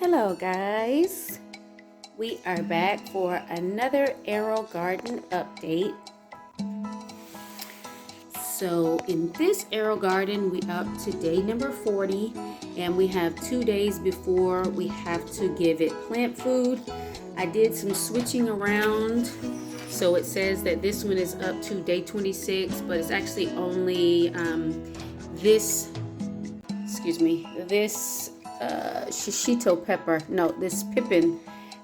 Hello guys, we are back for another Aero Garden update. So in this Aero Garden, we up to day number 40 and we have 2 days before we have to give it plant food. I did some switching around, so it says that this one is up to day 26, but it's actually only this shishito pepper, this pippin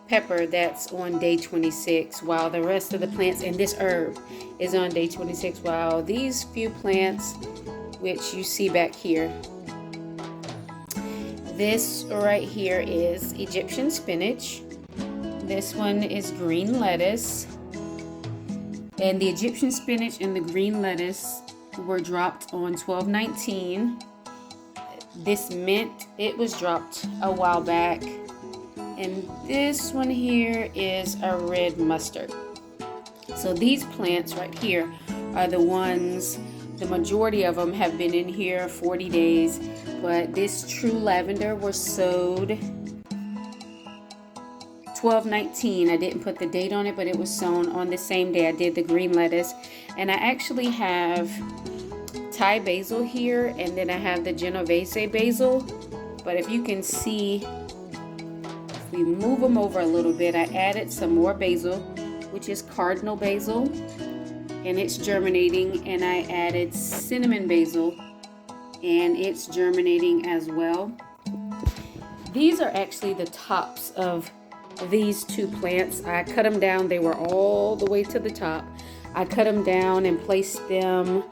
pepper that's on day 26, while the rest of the plants and this herb is on day 26, while these few plants, which you see back here, this right here is Egyptian spinach, this one is green lettuce, and the Egyptian spinach and the green lettuce were dropped on 12/19. This mint, it was dropped a while back, and this one here is a red mustard. So these plants right here are the ones, the majority of them have been in here 40 days, but this true lavender was sowed 12/19. I didn't put the date on it, but it was sown on the same day I did the green lettuce. And I actually have Thai basil here, and then I have the Genovese basil. But if you can see, if we move them over a little bit, I added some more basil, which is cardinal basil, and it's germinating. And I added cinnamon basil, and it's germinating as well. These are actually the tops of these two plants. I cut them down. They were all the way to the top. I cut them down and placed them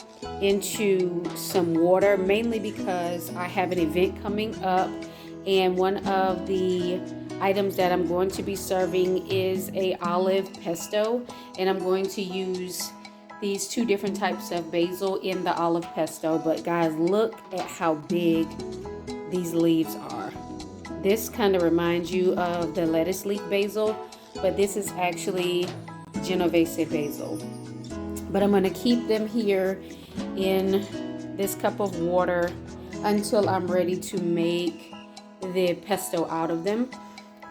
into some water, mainly because I have an event coming up, and one of the items that I'm going to be serving is a olive pesto, and I'm going to use these two different types of basil in the olive pesto. But guys, look at how big these leaves are. This kind of reminds you of the lettuce leaf basil, but this is actually Genovese basil. But I'm going to keep them here in this cup of water until I'm ready to make the pesto out of them.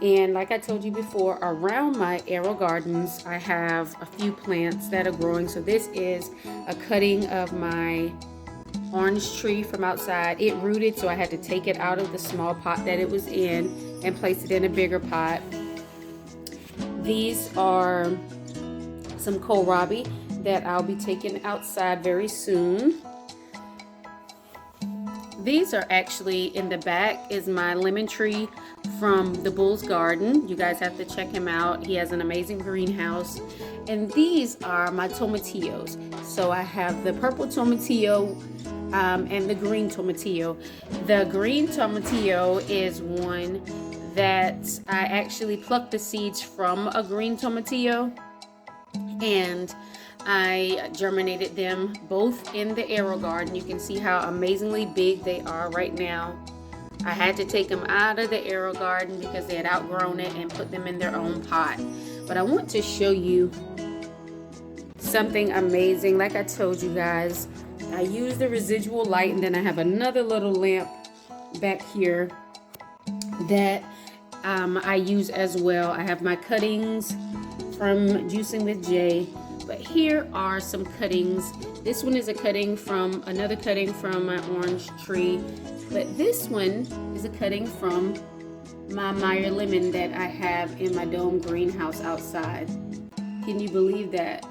And like I told you before, around my Aero Gardens, I have a few plants that are growing. So this is a cutting of my orange tree from outside. It rooted, so I had to take it out of the small pot that it was in and place it in a bigger pot. These are some kohlrabi that I'll be taking outside very soon. These are actually, in the back is my lemon tree from the Bull's Garden. You guys have to check him out. He has an amazing greenhouse. And these are my tomatillos. So I have the purple tomatillo and the green tomatillo. The green tomatillo is one that I actually plucked the seeds from a green tomatillo, and I germinated them both in the Aero Garden. You can see how amazingly big they are right now. I had to take them out of the Aero Garden because they had outgrown it and put them in their own pot. But I want to show you something amazing. Like I told you guys, I use the residual light, and then I have another little lamp back here that I use as well. I have my cuttings from Juicing with Jay. But here are some cuttings. This one is a cutting from another cutting from my orange tree. But this one is a cutting from my Meyer lemon that I have in my dome greenhouse outside. Can you believe that?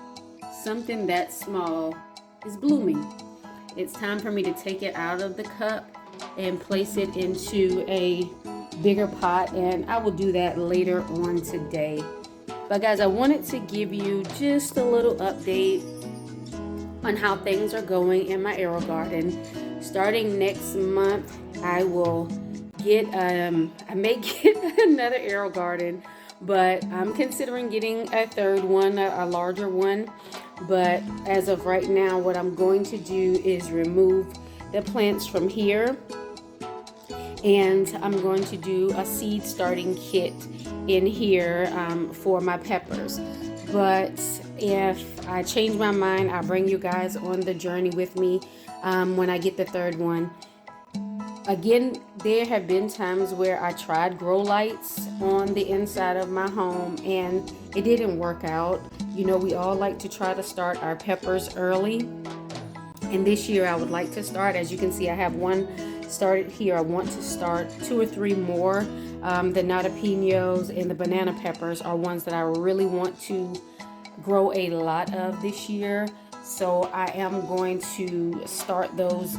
Something that small is blooming. It's time for me to take it out of the cup and place it into a bigger pot, and I will do that later on today. But guys, I wanted to give you just a little update on how things are going in my Aero Garden. Starting next month, I will get, I may get another Aero Garden, but I'm considering getting a third one, a larger one. But as of right now, what I'm going to do is remove the plants from here, and I'm going to do a seed starting kit in here for my peppers. But if I change my mind, I'll bring you guys on the journey with me when I get the third one. Again, there have been times where I tried grow lights on the inside of my home and it didn't work out. You know, we all like to try to start our peppers early. And this year I would like to start, as you can see, I have one started here. I want to start 2 or 3 more. The jalapenos and the banana peppers are ones that I really want to grow a lot of this year. So I am going to start those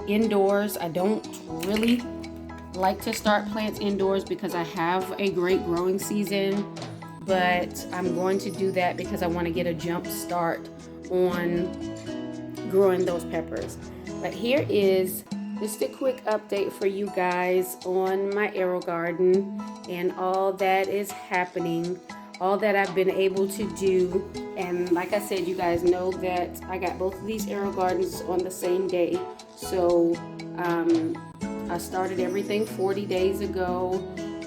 indoors. I don't really like to start plants indoors because I have a great growing season, but I'm going to do that because I want to get a jump start on growing those peppers. But here is just a quick update for you guys on my Aero Garden and all that is happening, all that I've been able to do. And like I said, you guys know that I got both of these Aero Gardens on the same day. So I started everything 40 days ago.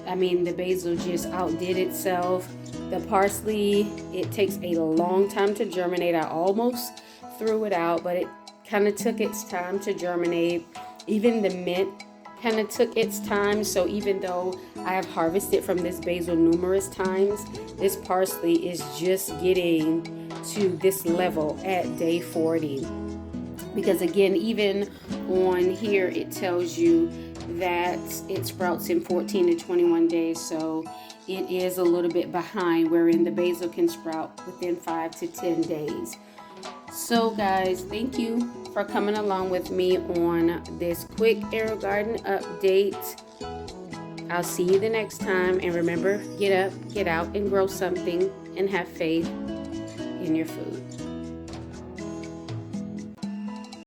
I mean, the basil just outdid itself. The parsley, it takes a long time to germinate. I almost threw it out, but it kind of took its time to germinate. Even the mint kind of took its time. So even though I have harvested from this basil numerous times, this parsley is just getting to this level at day 40. Because again, even on here, it tells you that it sprouts in 14 to 21 days. So it is a little bit behind, wherein the basil can sprout within 5 to 10 days. So guys, thank you for coming along with me on this quick Aero Garden update. I'll see you the next time, and remember, get up, get out, and grow something, and have faith in your food.